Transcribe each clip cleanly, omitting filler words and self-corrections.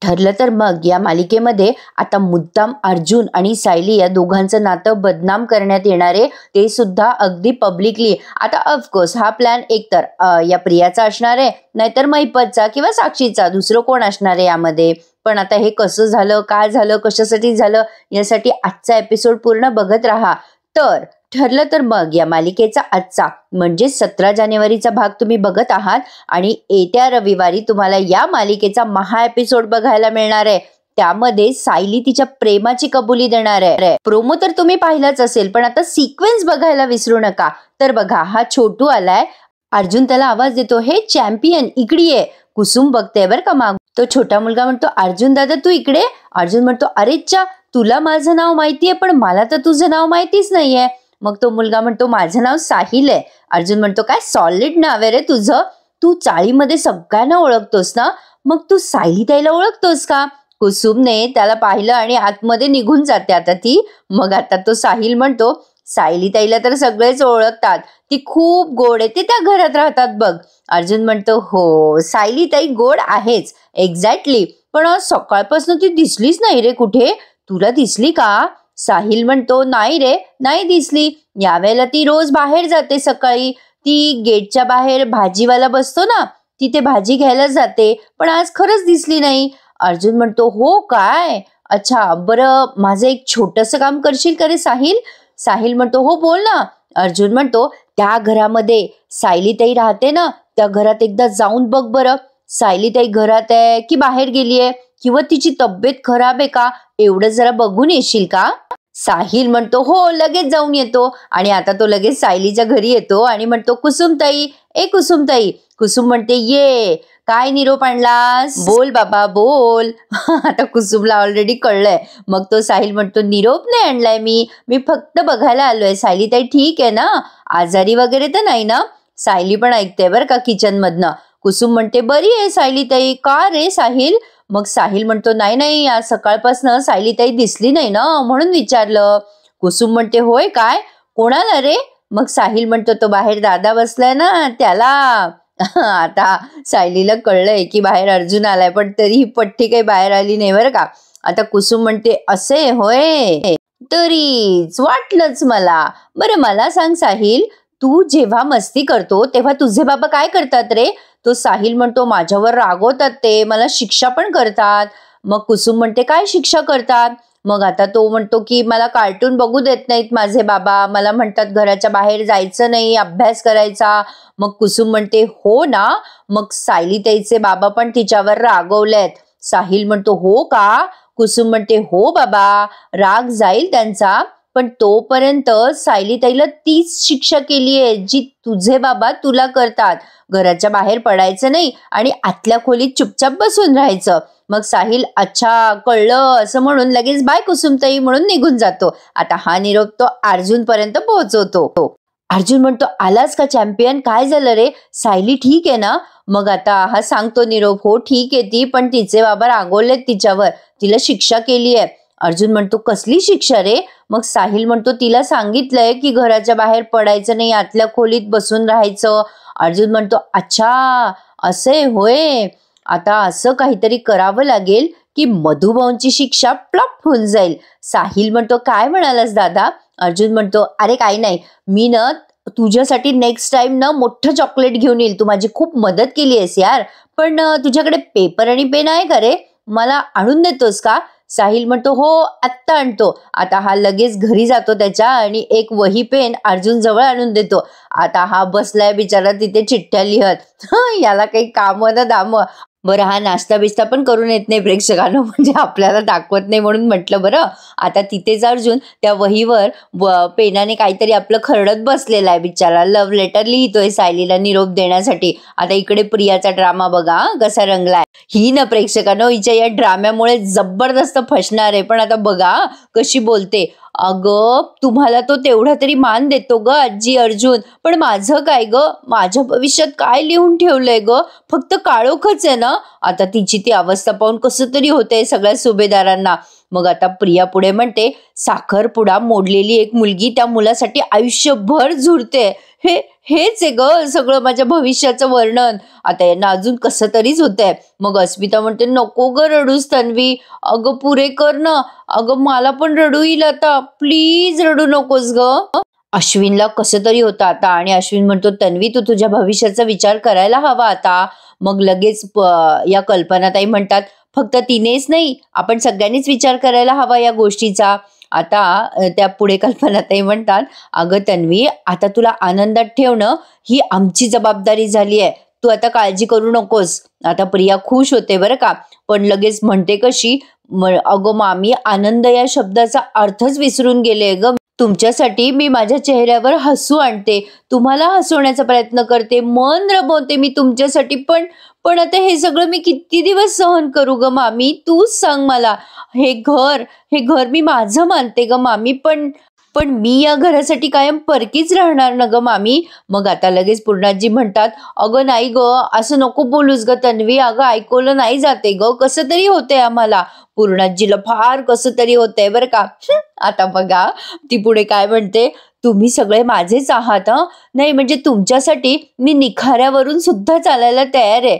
ठरलं तर मग या मालिकेमध्ये आता मुद्दाम अर्जुन आणि सायली या दोघांचं नातं बदनाम करण्यात येणार आहे, ते सुद्धा अगदी पब्लिकली. आता ऑफकोर्स हा प्लॅन एकतर या प्रियाचा असणार आहे, नाहीतर महिपतचा किंवा साक्षीचा, दुसरं कोण असणार आहे यामध्ये. पण आता हे कसं झालं, काय झालं, कशासाठी झालं, यासाठी आजचा एपिसोड पूर्ण बघत राहा. तर ठरलं तर मग या मालिकेचा आजचा म्हणजे 17 जानेवारीचा भाग तुम्ही बघत आहात आणि येत्या रविवारी तुम्हाला या मालिकेचा महा एपिसोड बघायला मिळणार आहे. त्यामध्ये सायली तिच्या प्रेमाची कबुली देणार आहे. प्रोमो तर तुम्ही पाहिलाच असेल, पण आता सिक्वेन्स बघायला विसरू नका. तर बघा, हा छोटू आलाय, अर्जुन त्याला आवाज देतो, हे चॅम्पियन इकडे ये. कुसुम बघते बरं का माग. तो छोटा मुलगा म्हणतो, अर्जुन दादा तू इकडे. अर्जुन म्हणतो, अरे च्या, तुला माझं नाव माहितीये पण मला तर तुझं नाव माहितीच नाहीये. मग तो मुलगा म्हणतो, माझं नाव साहिल आहे. अर्जुन म्हणतो, काय सॉलिड नाव आहे रे तुझं, तू चाळीमध्ये सगळ्यांना ओळखतोस ना, मग तू सायली ताईला ओळखतोस का. कुसुमने त्याला पाहिलं आणि आतमध्ये निघून जाते आता ती. मग आता तो साहिल म्हणतो, सायली ताईला तर सगळेच ओळखतात, ती खूप गोड आहे, ते त्या घरात राहतात बघ. अर्जुन म्हणतो, हो सायली ताई गोड आहेच एक्झॅक्टली, पण आज सकाळपासून ती दिसलीच नाही रे कुठे, तुला दिसली का. साहिल म्हणतो, नाही रे नाही दिसली, यावेळेला ती रोज बाहेर जाते सकाळी, ती गेटच्या बाहेर भाजीवाला बसतो ना, तिथे भाजी घ्यायला जाते, पण आज खरंच दिसली नाही. अर्जुन म्हणतो, हो काय, अच्छा बरं, माझं एक छोटंसं काम करशील का रे साहिल. साहिल म्हणतो, हो बोल ना. अर्जुन म्हणतो, त्या घरामध्ये सायली ताई राहते ना, त्या घरात एकदा जाऊन बघ बरं, सायली ताई घरात आहे की बाहेर गेलीये, किंवा तिची तब्येत खराब आहे का, एवढं जरा बघून येशील का. साहिल म्हणतो, हो लगेच जाऊन येतो. आणि आता तो लगेच सायलीच्या घरी येतो आणि म्हणतो, कुसुमताई, ए कुसुमताई. कुसुम म्हणते, ये, काय निरोप आणलास, बोल बाबा बोल. आता कुसुमला ऑलरेडी कळलंय. मग तो साहिल म्हणतो, निरोप नाही आणलाय मी फक्त बघायला आलोय, सायली ताई ठीक आहे ना, आजारी वगैरे तर नाही ना. सायली पण ऐकते बरं का किचन मधनं. कुसुम म्हणते, बरी आहे सायली ताई. का रे साहिल. मग साहिल म्हणतो, नाही आज सकाळपासून सायली ताई दिसली नाही ना, म्हणून विचारलं. कुसुम म्हणते, होय काय, कोणाला रे. मग साहिल म्हणतो, तो बाहेर दादा बसलाय ना त्याला. आता सायलीला कळलंय की बाहेर अर्जुन आलाय, पण तरी ही पट्टी काही बाहेर आली नाही बरं का. आता कुसुम म्हणते, असे होय, तरीच वाटलंच मला. बरं मला सांग साहिल, तू जेव्हा मस्ती करतो तेव्हा तुझे बाबा काय करतात रे. तो साहिल म्हणतो, माझ्यावर रागवतात ते, मला शिक्षा पण करतात. मग कुसुम म्हणते, काय शिक्षा करतात. मग आता तो म्हणतो की मला कार्टून बघू देत नाहीत माझे बाबा, मला म्हणतात घराच्या बाहेर जायचं नाही, अभ्यास करायचा. मग कुसुम म्हणते, हो ना, मग सायली ताईचे बाबा पण तिच्यावर रागवलेत. साहिल म्हणतो, हो का. कुसुम म्हणते, हो बाबा, राग जाईल त्यांचा, पण तोपर्यंत सायली ताईला तीच शिक्षा केली आहे जी तुझे बाबा तुला करतात, घराच्या बाहेर पडायचं नाही आणि आतल्या खोलीत चुपचाप बसून राहायचं. मग साहिल, अच्छा कळलं असं म्हणून लगेच बाय कुसुमताई म्हणून निघून जातो. आता हा निरोप तो अर्जुन पर्यंत पोहोचवतो. अर्जुन म्हणतो, आलास का चॅम्पियन, काय झालं रे, सायली ठीक आहे ना. मग आता हा सांगतो निरोप, हो ठीक आहे ती, पण तिचे बाबा रागवलेत तिच्यावर, तिला शिक्षा केली आहे. अर्जुन म्हणतो, कसली शिक्षा रे. मग साहिल म्हणतो, तिला सांगितलंय की घराच्या बाहेर पडायचं नाही, आतल्या खोलीत बसून राहायचं. अर्जुन म्हणतो, अच्छा असे होय, आता असं काहीतरी करावं लागेल की मधुभाऊंची शिक्षा प्लॉप होऊन जाईल. साहिल म्हणतो, काय म्हणालास दादा. अर्जुन म्हणतो, अरे काही नाही, मी ना तुझ्यासाठी नेक्स्ट टाइम ना मोठं चॉकलेट घेऊन येईल, तू माझी खूप मदत केली आहेस यार, पण तुझ्याकडे पेपर आणि पेन आहे का रे, मला आणून देतोस का. साहिल म्हणतो, हो आत्ता आणतो. आता हा लगेच घरी जातो त्याच्या आणि एक वही पेन अर्जुन जवळ आणून देतो. आता हा बसलाय बिचारा तिथे चिठ्ठ्या लिहत, याला काही काम ना दाम. बरं हा नाश्ता बिस्ता पण करून येत नाही प्रेक्षकांना, म्हणजे आपल्याला दाखवत नाही म्हणून म्हटलं. बरं आता तिथेच अर्जुन त्या वहीवर पेनाने काहीतरी आपलं खरडत बसलेला आहे बिचारा, लव्ह लेटर लिहितोय सायलीला निरोप देण्यासाठी. आता इकडे प्रियाचा ड्रामा बघा कसा रंगलाय. ही ना प्रेक्षकांनो हिच्या या ड्राम्यामुळे जबरदस्त फसणार आहे. पण आता बघा कशी बोलते, अगं तुम्हाला तो तेवढा तरी मान देतो ग आजी अर्जुन, पण माझं काय ग, माझ्या भविष्यात काय लिहून ठेवलंय ग, फक्त काळोखच आहे ना. आता तिची ती अवस्था पाहून कसं तरी होतंय सगळ्या सुभेदारांना. मग आता प्रिया पुढे म्हणते, साखरपुडा मोडलेली एक मुलगी त्या मुलासाठी आयुष्यभर झुरते. हे हेच आहे ग सगळं माझ्या भविष्याचं वर्णन. आता यांना अजून कसं तरीच होतंय. मग अस्मिता म्हणते, नको ग रडूस तन्वी, अगं पुरे कर ना, अगं मला पण रडू येईल आता, प्लीज रडू नकोस ग. अश्विनला कसं तरी होतं आता आणि अश्विन म्हणतो, तन्वी तू तुझ्या भविष्याचा विचार करायला हवा आता. मग लगेच या कल्पनाताई म्हणतात, फक्त तिनेच नाही, आपण सगळ्यांनीच विचार करायला हवा या गोष्टीचा. आता त्या पुढे कल्पनाताई म्हणतात, अगं तन्वी, आता तुला आनंदात ठेवणं ही आमची जबाबदारी झाली आहे, तू आता काळजी करू नकोस. आता प्रिया खुश होते बरं का, पण लगेच म्हणते कशी, अगं मामी, आनंद या शब्दाचा अर्थच विसरून गेले ग. तुमच्यासाठी मी माझ्या चेहऱ्यावर हसू आणते, तुम्हाला हसवण्याचा प्रयत्न करते, मन रमवते मी तुमच्यासाठी, पण पण आता हे सगळं मी किती दिवस सहन करू ग मामी, तूच सांग मला. हे घर मी माझं मानते ग मामी, पण पण मी या घरासाठी कायम परकीच राहणार ना ग मामी. मग आता लगेच पूर्णाजी म्हणतात, अगं नाही ग, असं नको बोलूस ग तन्वी, अगं ऐकवलं नाही जाते ग, कसं तरी होतंय आम्हाला. पूर्णाजीला फार कसं तरी होतंय बरं का. आता बघा ती पुढे काय म्हणते, तुम्ही सगळे माझेच आहात हं, नाही म्हणजे तुमच्यासाठी मी निखाऱ्यावरून सुद्धा चालायला तयार आहे,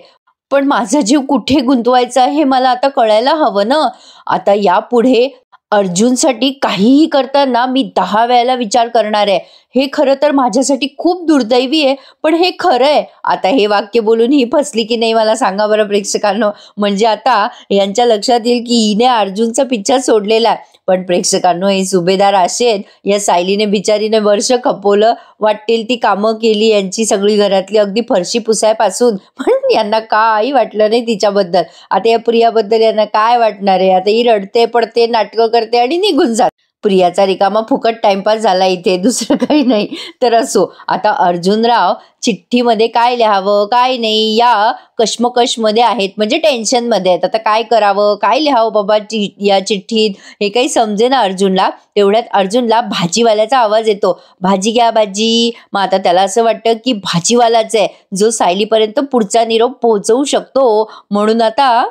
पण माझा जीव कुठे गुंतवायचा हे मला आता कळायला हवं ना. आता यापुढे अर्जुनसाठी काहीही करताना मी 10 वेळेला विचार करणार आहे. हे खरं तर माझ्यासाठी खूप दुर्दैवी आहे, पण हे खरं आहे. आता हे वाक्य बोलून ही फसली की नाही मला सांगा बरं प्रेक्षकांनो. म्हणजे आता यांच्या लक्षात येईल की हिने अर्जुनचा पिच्छा सोडलेला आहे. पण प्रेक्षकांनो, हे सुभेदार असे आहेत, या सायलीने बिचारीने वर्ष खपवलं, वाटेल ती कामं केली यांची सगळी घरातली, अगदी फरशी पुसायपासून, पण यांना काही वाटलं नाही तिच्याबद्दल. आता या प्रियाबद्दल यांना काय वाटणार आहे. आता ही रडते पडते, नाटकं करते आणि निघून जाते. प्रियाचा रिकामा फुकट टाइमपास झाला इथे, दुसरं काही नाही. तर असो, आता अर्जुनराव चिठ्ठीमध्ये काय लिहावं काय नाही या कश्मकशमध्ये आहेत, म्हणजे टेन्शनमध्ये आहेत. आता काय करावं, काय लिहावं बाबा या चिठ्ठीत, हे काही समजेना अर्जुनला. तेवढ्यात अर्जुनला भाजीवाल्याचा आवाज येतो, भाजी घ्या भाजी. मग आता त्याला असं वाटतं की भाजीवालाच आहे जो सायलीपर्यंत पुढचा निरोप पोहोचवू शकतो, म्हणून आता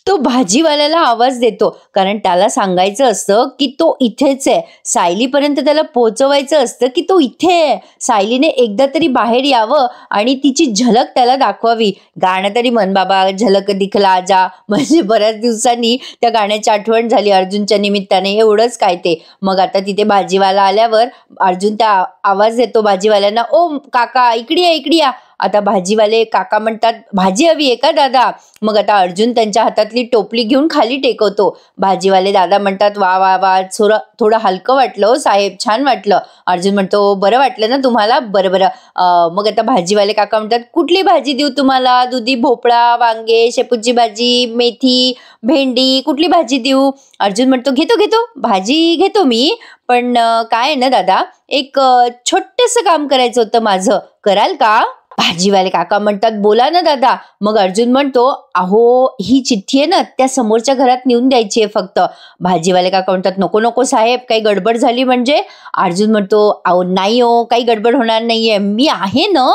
तो भाजीवाल्याला आवाज देतो, कारण त्याला सांगायचं असतं की तो इथेच आहे, सायलीपर्यंत त्याला पोहोचवायचं असतं की तो इथे आहे, सायलीने एकदा तरी बाहेर यावं आणि तिची झलक त्याला दाखवावी. गाणं तरी म्हण बाबा, झलक दिखला जा. म्हणजे बऱ्याच दिवसांनी त्या गाण्याची आठवण झाली अर्जुनच्या निमित्ताने, एवढंच काय ते. मग आता तिथे भाजीवाला आल्यावर अर्जुन त्या आवाज देतो भाजीवाल्यांना, ओ काका इकडे या इकडे या. आता भाजीवाले काका म्हणतात, भाजी हवी आहे का दादा. मग आता अर्जुन त्यांच्या हातातली टोपली घेऊन खाली टेकवतो. भाजीवाले दादा म्हणतात, वा वा वा, थोडं हलकं वाटलं हो साहेब, छान वाटलं. अर्जुन म्हणतो, बरं वाटलं ना तुम्हाला, बरं बरं. मग आता भाजीवाले काका म्हणतात, कुठली भाजी देऊ तुम्हाला, दुधी भोपळा, वांगे, शेपूची भाजी, मेथी, भेंडी, कुठली भाजी देऊ. अर्जुन म्हणतो, घेतो भाजी घेतो मी, पण काय आहे ना दादा, एक छोटंसं काम करायचं होतं माझं, कराल का. भाजीवाले काका म्हणतात, बोला ना दादा. मग अर्जुन म्हणतो, अहो ही चिठ्ठी आहे ना, त्या समोरच्या घरात नेऊन द्यायची आहे फक्त. भाजीवाले काका म्हणतात, नको नको साहेब, काही गडबड झाली म्हणजे. अर्जुन म्हणतो, अहो नाही हो, काही गडबड होणार नाहीये, मी आहे ना,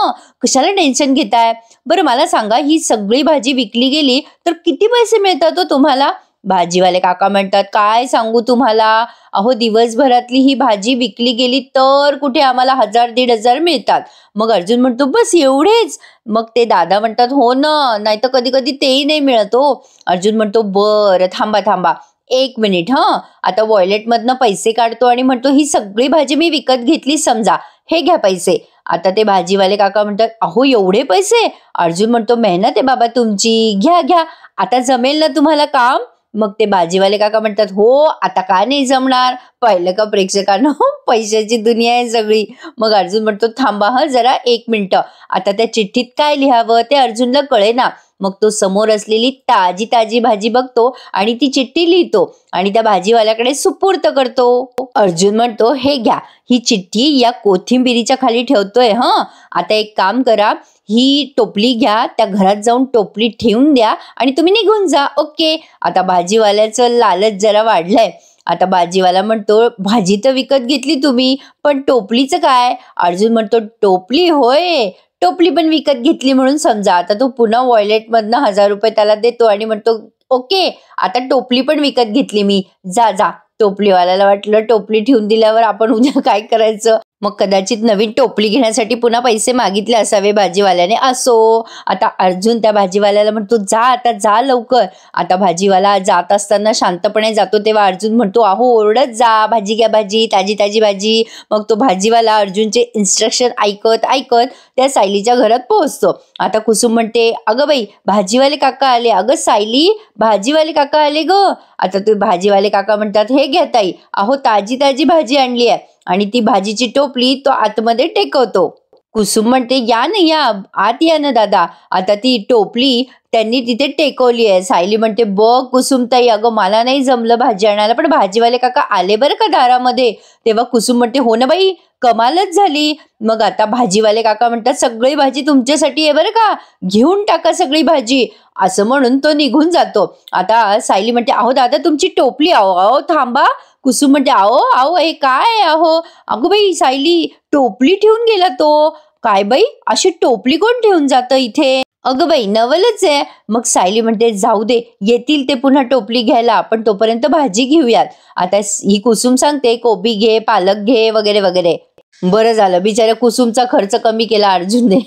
कशाला टेन्शन घेताय. बरं मला सांगा, ही सगळी भाजी विकली गेली तर किती पैसे मिळतात हो तुम्हाला. भाजीवाले काका म्हणतात, काय सांगू तुम्हाला, अहो दिवसभरातली ही भाजी विकली गेली तर कुठे आम्हाला 1000-1500 मिळतात. मग अर्जुन म्हणतो, बस एवढेच. मग ते दादा म्हणतात, हो ना, नाही तर कधी कधी तेही नाही मिळत हो. अर्जुन म्हणतो, बरं थांबा 1 मिनिट हं. आता वॉयलेटमधनं पैसे काढतो आणि म्हणतो, ही सगळी भाजी मी विकत घेतली समजा, हे घ्या पैसे. आता ते भाजीवाले काका म्हणतात, अहो एवढे पैसे. अर्जुन म्हणतो, मेहनत आहे बाबा तुमची, घ्या, आता जमेल ना तुम्हाला काम. मग ते भाजीवाले काका म्हणतात, हो आता काय नाही जमणार. पाहिलं का प्रेक्षकांनो, पैशाची दुनिया आहे सगळी. मग अर्जुन म्हणतो, थांबा हं जरा 1 मिनिटं. आता त्या चिठ्ठीत काय लिहावं ते अर्जुनला कळेना. मग तो समोर असलेली ताजी भाजी बघतो आणि ती चिठ्ठी लिहितो आणि त्या भाजीवाल्याकडे सुपूर्त करतो. अर्जुन म्हणतो, हे घ्या, ही चिठ्ठी या कोथिंबिरीच्या खाली ठेवतोय हं. आता एक काम करा, ही टोपली घ्या, त्या घरात जाऊन टोपली ठेवून द्या आणि तुम्ही निघून जा. ओके. आता भाजीवाल्याचं लालच जरा वाढलंय. आता भाजीवाला म्हणतो, भाजी तर विकत घेतली तुम्ही, पण टोपलीचं काय. अर्जुन म्हणतो, टोपली होय, टोपली पण विकत घेतली म्हणून समजा. आता तो पुन्हा वॉयलेटमधनं 1000 रुपये त्याला देतो आणि म्हणतो, ओके, आता टोपली पण विकत घेतली मी. जा जा. टोपलीवाल्याला वाटलं टोपली ठेवून दिल्यावर आपण उद्या काय करायचं, मग कदाचित नवीन टोपली घेण्यासाठी पुन्हा पैसे मागितले असावे भाजीवाल्याने. असो, आता अर्जुन त्या भाजीवाल्याला म्हणतो जा आता, जा लवकर. आता भाजीवाला जात असताना शांतपणे जातो, तेव्हा अर्जुन म्हणतो अहो ओरडत जा, भाजी घ्या भाजी, ताजी ताजी भाजी. मग तो भाजीवाला अर्जुनचे इन्स्ट्रक्शन ऐकत ऐकत त्या सायलीच्या घरात पोहोचतो. आता कुसुम म्हणते अगं बाई भाजीवाले काका आले, अगं सायली भाजीवाले काका आले ग. आता ते भाजीवाले काका म्हणतात हे घ्या ताई, अहो ताजी ताजी भाजी आणली आहे. आणि ती भाजीची टोपली तो आतमध्ये टेकवतो. कुसुम म्हणते या ना या, आत या ना दादा. आता ती टोपली त्यांनी तिथे टेकवली आहे. सायली म्हणते बघ कुसुम ताई, अगं मला नाही जमलं भाजी आणायला, पण भाजीवाले काका आले बरं का दारामध्ये. तेव्हा कुसुम म्हणते हो ना बाई, कमालच झाली. मग आता भाजीवाले काका म्हणतात सगळी भाजी तुमच्यासाठी आहे बरं का, घेऊन टाका सगळी भाजी. असं म्हणून तो निघून जातो. आता सायली म्हणते अहो दादा तुमची टोपली, अहो अहो थांबा. कुसुम म्हणते अहो अहो हे काय, अहो अगो बाई सायली टोपली ठेवून गेला तो. काय बाई अशी टोपली कोण ठेवून जातं इथे, अगं बाई नवलच आहे. मग सायली म्हणते जाऊ दे, येतील ते पुन्हा टोपली घ्यायला, आपण तोपर्यंत भाजी घेऊयात. आता ही कुसुम सांगते कोबी घे, पालक घे वगैरे वगैरे. बरं झालं बिचाऱ्या कुसुमचा खर्च कमी केला अर्जुनने.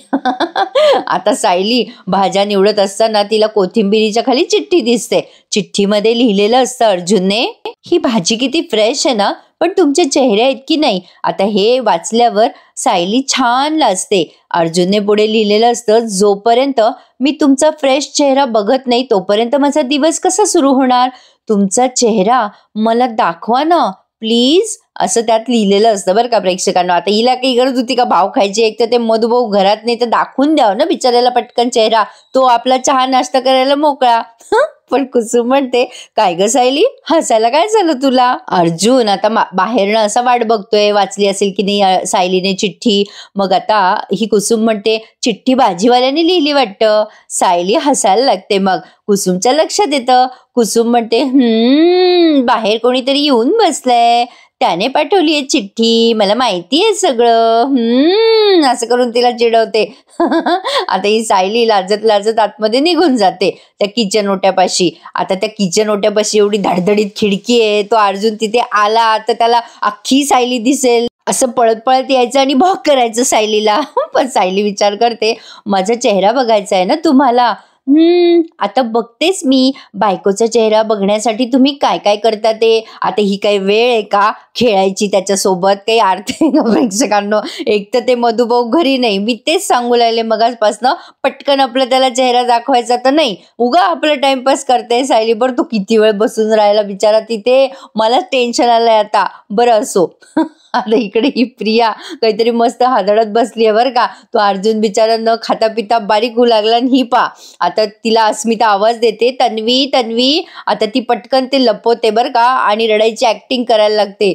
आता सायली भाज्या निवडत असताना तिला कोथिंबिरीच्या खाली चिठ्ठी दिसते. चिठ्ठीमध्ये लिहिलेलं असतं अर्जुनने, ही भाजी किती फ्रेश आहे ना, पण तुमच्या चेहऱ्या इतकी नाही. आता हे वाचल्यावर सायली छान लाजते. अर्जुनने पुढे लिहिलेलं असतं जोपर्यंत मी तुमचा फ्रेश चेहरा बघत नाही तोपर्यंत माझा दिवस कसा सुरू होणार, तुमचा चेहरा मला दाखवा ना प्लीज, असं त्यात लिहिलेलं असतं बरं का प्रेक्षकांना. आता हिला काही गरज होती का भाव खायची, एक तर ते मधुभाऊ घरात नाही तर दाखवून द्यावं ना बिचाऱ्याला पटकन चेहरा, तो आपला चहा नाश्ता करायला मोकळा. पण कुसुम म्हणते काय ग सायली हसायला काय झालं तुला. अर्जुन आता बाहेरनं असा वाट बघतोय वाचली असेल की नाही सायलीने चिठ्ठी. मग आता ही कुसुम म्हणते चिठ्ठी भाजीवाल्याने लिहिली वाटतं. सायली हसायला लागते. मग कुसुमच्या लक्षात येतं. कुसुम म्हणते बाहेर कोणीतरी येऊन बसलंय, त्याने पाठवली आहे चिठ्ठी, मला माहिती आहे सगळं. असं करून तिला चिडवते. आता ही सायली लाजत लाजत आतमध्ये निघून जाते त्या किचन ओट्यापाशी. आता त्या किचन ओट्यापाशी एवढी धडधडीत खिडकी आहे, तो अर्जुन तिथे आला तर त्याला अख्खी सायली दिसेल. असं पळत पळत यायचं आणि भॉक करायचं सायलीला. पण सायली विचार करते माझा चेहरा बघायचा आहे ना तुम्हाला. आता बघतेच मी बायकोचा चेहरा बघण्यासाठी तुम्ही काय काय करता ते. आता ही काही वेळ आहे का खेळायची त्याच्यासोबत, काही अर्थ आहे का प्रेक्षकांनो. एक तर ते मधुभाऊ घरी नाही, मी तेच सांगू लागले मगाचपासनं, पटकन आपला त्याला चेहरा दाखवायचा तर नाही, उगा आपला टाइमपास करते सायली. बरं तो किती वेळ बसून राहिला बिचारा तिथे, मला टेन्शन आलंय आता. बरं असो. आता इकडे ही प्रिया काहीतरी मस्त हादळत बसली आहे बरं का. तो अर्जुन बिचारा न खाता पिता बारीक होऊ लागला आणि ही पा आता तिला अस्मिता आवाज देते तन्वी तन्वी. आता ती पटकन ते लपवते बरं का आणि रडायची ऍक्टिंग करायला लागते.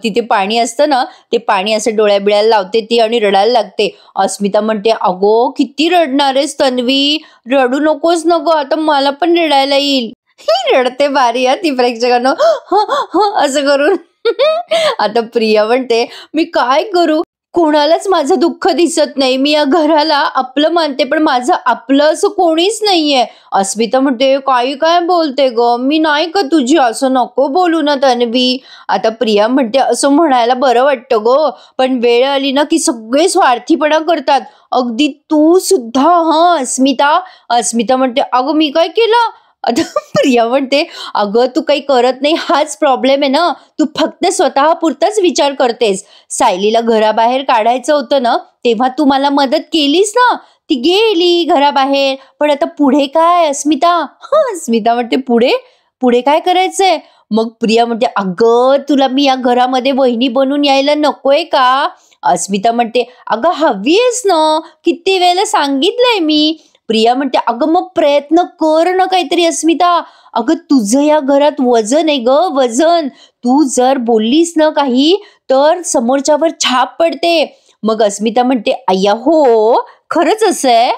तिथे पाणी असतं ना, ते पाणी असं डोळ्या बिळ्याला लावते ती आणि रडायला लागते. अस्मिता म्हणते अगो किती रडणार आहेस तन्वी, रडू नकोस नको, आता मला पण रडायला येईल. ही रडते बारी ती प्रेक्षकांनो असं करून. आता प्रिया म्हणते मी काय करू, कोणालाच माझं दुःख दिसत नाही, मी या घराला आपलं मानते पण माझं आपलं असं कोणीच नाहीये. अस्मिता म्हणते काही काय बोलते ग, मी नाही का तुझी, असं नको बोलू ना तन्वी. आता प्रिया म्हणते असं म्हणायला बरं वाटतं ग, पण वेळ आली ना की सगळे स्वार्थीपणा करतात, अगदी तू सुद्धा. अस्मिता अस्मिता म्हणते अगं मी काय केलं. आता प्रिया म्हणते अगं तू काही करत नाही, हाच प्रॉब्लेम आहे ना, तू फक्त स्वतः पुरताच विचार करतेस. सायलीला घराबाहेर काढायचं होतं ना तेव्हा तू मला मदत केलीस ना, ती गेली घराबाहेर, पण आता पुढे काय अस्मिता. अस्मिता म्हणते पुढे पुढे काय करायचंय. मग प्रिया म्हणते अगं तुला मी या घरामध्ये वहिनी बनून यायला नकोय का. अस्मिता म्हणते अगं हवी आहेस ना, किती वेळेला सांगितलंय मी. प्रिया म्हणते अगं मग प्रयत्न कर ना काहीतरी अस्मिता, अगं तुझं या घरात वजन आहे ग, वजन. तू जर बोललीस ना काही तर समोरच्यावर छाप पडते. मग अस्मिता म्हणते अय्या हो खरंच असं आहे.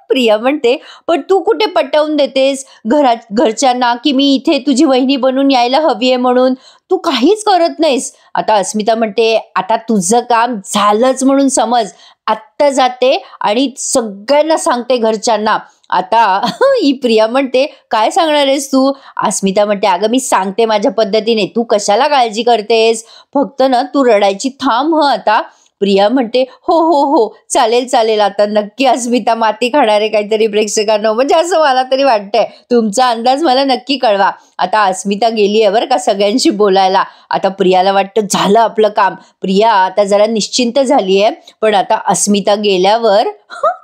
प्रिया म्हणते पण तू कुठे पटवून देतेस घरच्यांना की मी इथे तुझी वहिनी बनून यायला हवी आहे म्हणून, तू काहीच करत नाहीस. आता अस्मिता म्हणते आता तुझं काम झालंच म्हणून समज, आत्ता जाते आणि सगळ्यांना सांगते घरच्यांना. आता ही प्रिया म्हणते, काय सांगणार आहेस तू? अस्मिता म्हणते, अगं मी सांगते माझ्या पद्धतीने, तू कशाला काळजी करतेस? फक्त ना तू रडायची थांब आता. प्रिया म्हणते, हो हो हो चालेल चालेल. आता नक्की अस्मिता माती खाणार आहे काहीतरी प्रेक्षकांनो, म्हणजे असं मला तरी वाटतंय. तुमचा अंदाज मला नक्की कळवा. आता अस्मिता गेली आहे बरं का सगळ्यांशी बोलायला. आता प्रियाला वाटतं झालं आपलं काम. प्रिया आता जरा निश्चिंत झाली आहे. पण आता अस्मिता गेल्यावर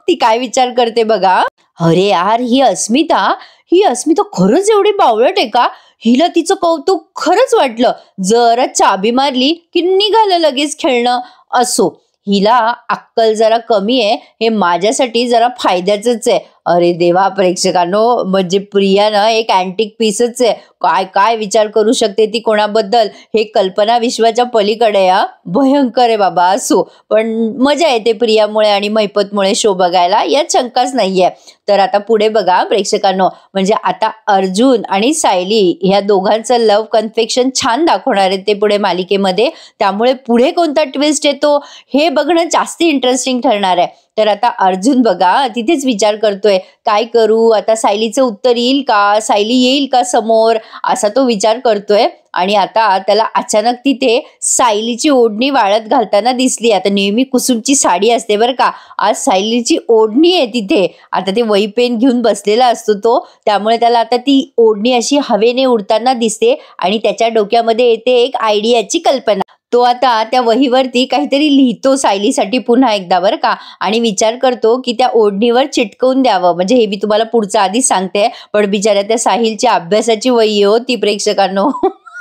ती काय विचार करते बघा. अरे यार, ही अस्मिता खरंच एवढी बावळट आहे का? हिला तिचं कौतुक खरंच वाटलं. जरा चाबी मारली की निघालं लगेच खेळणं. असो, हिला अक्कल जरा कमी आहे, हे माझ्यासाठी जरा फायद्याचंच आहे. अरे देवा प्रेक्षकांनो, म्हणजे प्रिया ना एक अँटिक पीसच आहे. काय काय विचार करू शकते ती कोणाबद्दल, हे कल्पना विश्वाच्या पलीकडे आहे. भयंकर आहे बाबा. असो, पण मजा येते प्रियामुळे आणि मैपतमुळे शो बघायला, यात शंकाच नाहीये. तर आता पुढे बघा प्रेक्षकांनो, म्हणजे आता अर्जुन आणि सायली ह्या दोघांचं लव्ह कन्फेक्शन छान दाखवणार आहे ते पुढे मालिकेमध्ये. त्यामुळे पुढे कोणता ट्विस्ट येतो हे बघणं जास्त इंटरेस्टिंग ठरणार आहे. तर आता अर्जुन बघा तिथेच विचार करतोय, काय करू आता? सायलीचं उत्तर येईल का? सायली येईल का समोर? असा तो विचार करतोय. आणि आता त्याला अचानक तिथे सायलीची ओढणी वाळत घालताना दिसली. आता नेहमी कुसुमची साडी असते बरं का, आज सायलीची ओढणी आहे तिथे. आता ते वही पेन घेऊन बसलेला असतो तो, त्यामुळे त्याला आता ती ओढणी अशी हवेने उडताना दिसते आणि त्याच्या डोक्यामध्ये येते एक आयडियाची कल्पना. तो आता त्या वहीवरती काहीतरी लिहितो सायलीसाठी पुन्हा एकदा बरं का, आणि विचार करतो की त्या ओढणीवर चिटकवून द्यावं. म्हणजे हे मी तुम्हाला पुढचं आधीच सांगते, पण बिचाऱ्या त्या साहिलच्या अभ्यासाची वही हो ती प्रेक्षकांनो.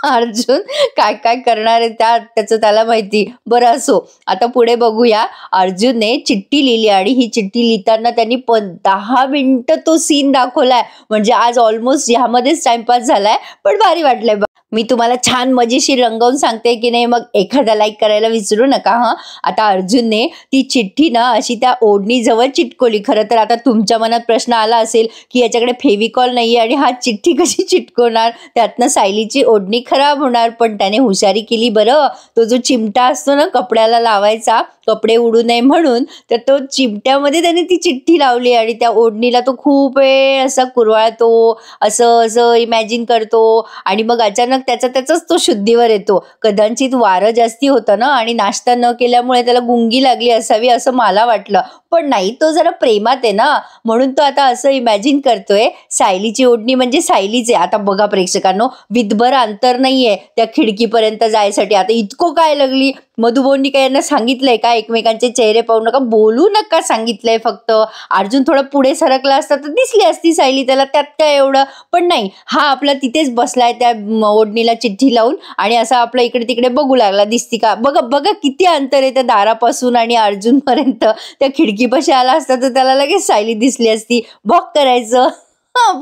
अर्जुन काय काय करणार आहे त्याचं त्याला माहिती. बरं असो, आता पुढे बघूया. अर्जुनने चिठ्ठी लिहिली आणि ही चिठ्ठी लिहिताना त्यांनी 10 मिनिटं तो सीन दाखवलाय. म्हणजे आज ऑलमोस्ट ह्यामध्येच टाइमपास झालाय, पण भारी वाटलंय. मी तुम्हाला छान मजेशीर रंगवून सांगते की नाही, मग एखादा लाईक करायला विसरू नका हा. आता अर्जुनने ती चिठ्ठी ना अशी त्या ओढणी जवळ चिटकवली. खरं तर आता तुमच्या मनात प्रश्न आला असेल की याच्याकडे फेविकॉल नाहीये आणि हा चिठ्ठी कशी चिटकवणार, त्यातनं सायलीची ओढणी खराब होणार. पण त्याने हुशारी केली बरं. तो जो चिमटा असतो ना कपड्याला लावायचा, कपडे उडू नये म्हणून, तर तो चिमट्यामध्ये त्याने ती चिठ्ठी लावली आणि त्या ओढणीला तो खूप वेळ असा कुरवाळतो, असं असं इमॅजिन करतो आणि मग अचानक त्याचाच तो शुद्धीवर येतो. कदाचित वारं जास्ती होतं ना आणि नाश्ता न केल्यामुळे त्याला गुंगी लागली असावी असं मला वाटलं. पण नाही, तो जरा प्रेमात आहे ना, म्हणून तो आता असं इमॅजिन करतोय सायलीची ओढणी म्हणजे सायलीच आहे. आता बघा प्रेक्षकांनो, विधभर अंतर नाहीये त्या खिडकीपर्यंत जायसाठी. आता इतकं काय लागली, मधुभाऊंनी काय यांना सांगितलंय का एकमेकांचे चेहरे पाहू नका, बोलू नका सांगितलंय फक्त. अर्जुन थोडा पुढे सरकला असता तर दिसली असती सायली त्याला, त्यात काय एवढं. पण नाही, हा आपला तिथेच बसलाय त्या ओढणीला चिठ्ठी लावून आणि असा आपला इकडे तिकडे बघू लागला. दिसती का? बघा बघा किती अंतर आहे त्या दारापासून आणि अर्जुन पर्यंत. त्या खिडकीपाशी आला असता तर त्याला लगेच सायली दिसली असती. बॉक करायचं.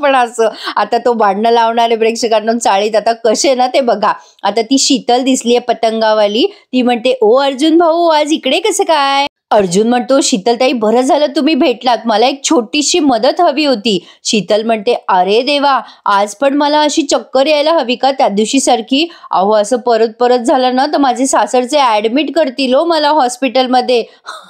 पण असं आता तो भांडणं लावणारे प्रेक्षकांना चाळीत आता कसे ना ते बघा. आता ती शीतल दिसलीये पतंगावाली. ती म्हणते, ओ अर्जुन भाऊ आज इकडे कसं काय? अर्जुन म्हणतो, शीतलताई बरं झालं तुम्ही भेटलात, मला एक छोटीशी मदत हवी होती. शीतल म्हणते, अरे देवा, आज पण मला अशी चक्कर यायला हवी का त्या दिवशी सारखी? अहो असं परत परत झालं ना तर माझे सासरचे ऍडमिट करतील हो मला हॉस्पिटलमध्ये.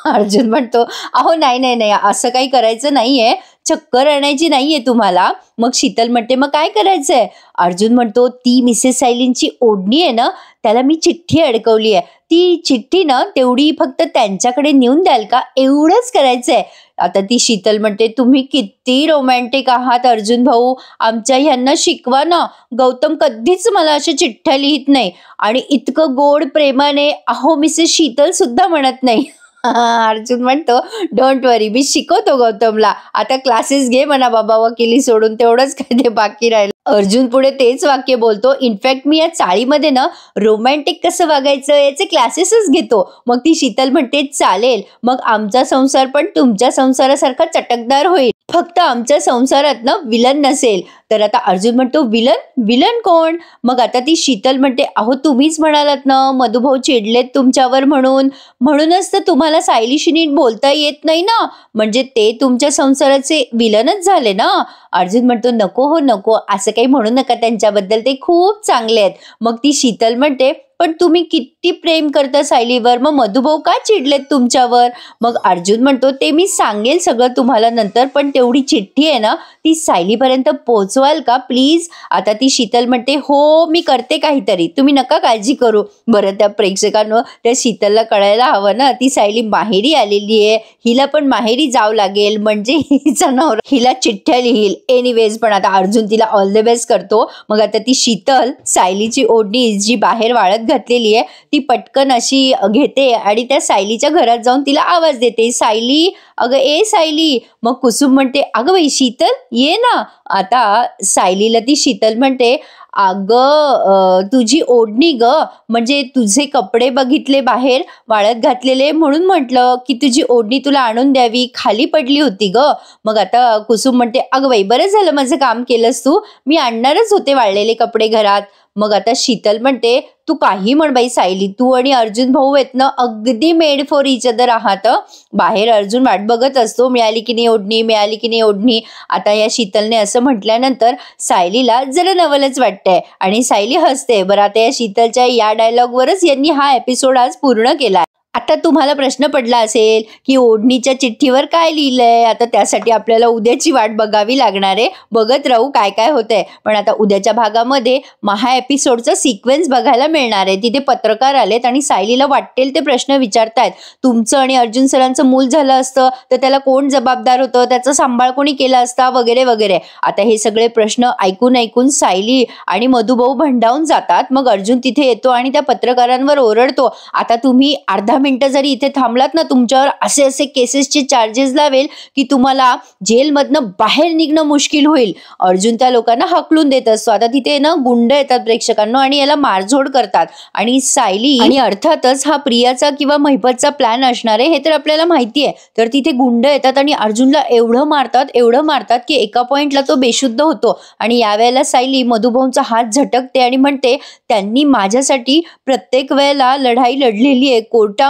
अर्जुन म्हणतो, अहो नाही नाही नाही, असं काही करायचं नाहीये, चक्कर आणायची नाहीये तुम्हाला. मग शीतल म्हणते, मग काय करायचंय? अर्जुन म्हणतो, ती मिसेस सायलींची ओढणी आहे ना, त्याला मी चिठ्ठी अडकवली आहे. ती चिठ्ठी ना तेवढी फक्त त्यांच्याकडे नेऊन द्याल का? एवढंच करायचंय. आता ती शीतल म्हणते, तुम्ही किती रोमॅन्टिक आहात अर्जुन भाऊ, आमच्या ह्यांना शिकवा ना. गौतम कधीच मला अशा चिठ्ठ्या लिहित नाही आणि इतकं गोड प्रेमाने अहो मिसेस शीतल सुद्धा म्हणत नाही. अर्जुन म्हणतो, डोंट वरी, मी शिकवतो गौतमला. आता क्लासेस घे म्हणा बाबा, वकिली सोडून, तेवढंच काय ते बाकी राहिलं. अर्जुन पुढे तेच वाक्य बोलतो, इनफॅक्ट मी या चाळीमध्ये ना रोमॅन्टिक कसं वागायचं याचे क्लासेसच घेतो. मग ती शीतल म्हणते, चालेल, मग आमचा संसार पण तुमच्या संसारासारखा चटकदार होईल, फक्त आमच्या संसारात ना विलन नसेल. तर आता अर्जुन म्हणतो, विलन? विलन कोण? मग आता ती शीतल म्हणते, अहो तुम्हीच म्हणालात ना मधुभाऊ चिडलेत तुमच्यावर म्हणून, म्हणूनच तर तुम्हाला सायलीशी नीट बोलता येत नाही ना, म्हणजे ते तुमच्या संसाराचे विलनच झाले ना. अर्जुन म्हणतो, नको हो नको, असं काही म्हणू नका त्यांच्याबद्दल, ते खूप चांगले आहेत. मग ती शीतल म्हणते, पण तुम्ही किती प्रेम करता सायलीवर, मग मधुभाऊ का चिडलेत तुमच्यावर? मग अर्जुन म्हणतो ते मी सांगेल सगळं तुम्हाला नंतर, पण तेवढी चिठ्ठी आहे ना ती सायलीपर्यंत पोहोचवाल का प्लीज? आता ती शीतल म्हणते हो मी करते काहीतरी, तुम्ही नका काळजी करू. बरं त्या प्रेक्षकांवर त्या शीतलला कळायला हवं ना, ती सायली माहेरी आलेली आहे, हिला पण माहेरी जावं लागेल, म्हणजे हिचा नवरा हिला चिठ्ठ्या लिहील. एनिवेज पण आता अर्जुन तिला ऑल द बेस्ट करतो. मग आता ती शीतल सायलीची ओढणी जी बाहेर वाळत घातलेली आहे ती पटकन अशी घेते आणि त्या सायलीच्या घरात जाऊन तिला आवाज देते, सायली अगं ए सायली. मग कुसुम म्हणते अगं बाई शीतल ये ना. आता सायलीला ती शीतल म्हणते अगं तुझी ओढणी ग, म्हणजे तुझे कपडे बघितले बाहेर वाळत घातलेले म्हणून म्हटलं की तुझी ओढणी तुला आणून द्यावी, खाली पडली होती ग. मग आता कुसुम म्हणते अगं बाई बरं झालं माझं काम केलंस तू, मी आणणारच होते वाळलेले कपडे घरात. मग आता शीतल म्हणते तू काही म्हण बाई सायली, तू आणि अर्जुन भाऊ आहेत ना अगदी मेड फॉर इच अदर आहात. बाहेर अर्जुन वाट बघत असतो, मिळाली की नाही ओढणी, मिळाली की नाही ओढणी. आता या शीतलने असं म्हटल्यानंतर सायलीला जरा नवलच वाटतंय आणि सायली हसते. बरं आता या शीतलच्या या डायलॉगवरच यांनी हा एपिसोड आज पूर्ण केला. आता तुम्हाला प्रश्न पडला असेल की ओढणीच्या चिठ्ठीवर काय लिहिलंय, आता त्यासाठी आपल्याला उद्याची वाट बघावी लागणार आहे. बघत राहू काय काय होतंय. पण आता उद्याच्या भागामध्ये महा एपिसोडचा सिक्वेन्स बघायला मिळणार आहे. तिथे पत्रकार आलेत आणि सायलीला वाटेल ते प्रश्न विचारतायत, तुमचं आणि अर्जुन सरांचं मूल झालं असतं तर त्याला कोण जबाबदार होतं, त्याचा सांभाळ कोणी केला असता वगैरे वगैरे. आता हे सगळे प्रश्न ऐकून ऐकून सायली आणि मधुभाऊ भंडावून जातात. मग अर्जुन तिथे येतो आणि त्या पत्रकारांवर ओरडतो, आता तुम्ही अर्धा मिनिटं जरी इथे थांबलात ना तुमच्यावर असे असे केसेसचे चार्जेस लावेल की तुम्हाला जेलमधनं बाहेर निघणं मुश्किल होईल. अर्जुन त्या लोकांना हकलून देत असतो. आता तिथे ना गुंड येतात प्रेक्षकांना आणि याला मारझोड करतात आणि सायली आणि अर्थातच हा प्रियाचा किंवा महिपतचा प्लॅन असणार आहे हे तर आपल्याला माहिती आहे. तर तिथे गुंड येतात आणि अर्जुनला एवढं मारतात की एका पॉइंटला तो बेशुद्ध होतो आणि यावेळेला सायली मधुभाऊंचा हात झटकते आणि म्हणते त्यांनी माझ्यासाठी प्रत्येक वेळेला लढाई लढलेली आहे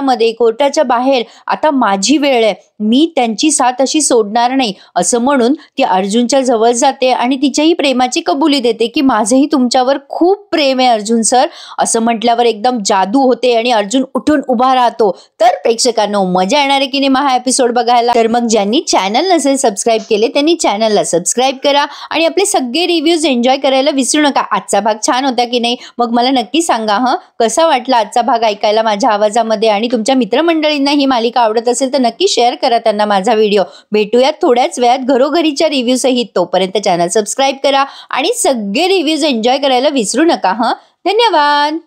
कोर्टाच्या बाहेर, आता माझी वेळ आहे, मी त्यांची साथ अशी सोडणार नाही. असं म्हणून ती अर्जुनच्या जवळ जाते आणि तिच्याही प्रेमाची कबुली देते की माझंही तुमच्यावर खूप प्रेम आहे अर्जुन सर. असं म्हटल्यावर एकदम जादू होते आणि अर्जुन उठून उभा राहतो. तर प्रेक्षकांनो मजा येणार आहे की नाही हा एपिसोड बघायला. तर मग ज्यांनी चॅनल नसेल सबस्क्राईब केले त्यांनी चॅनलला सबस्क्राईब करा आणि आपले सगळे रिव्ह्यूज एन्जॉय करायला विसरू नका. आजचा भाग छान होता की नाही मग मला नक्की सांगा. कसा वाटला आजचा भाग ऐकायला माझ्या आवाजामध्ये, आणि तुमच्या मित्रमंडळींना ही मालिका आवडत असेल तर नक्की शेअर करा त्यांना माझा व्हिडिओ. भेटूयात थोड्याच वेळात घरोघरीच्या रिव्ह्यू सहित. तोपर्यंत चॅनल सबस्क्राईब करा आणि सगळे रिव्ह्यूज एन्जॉय करायला विसरू नका. धन्यवाद.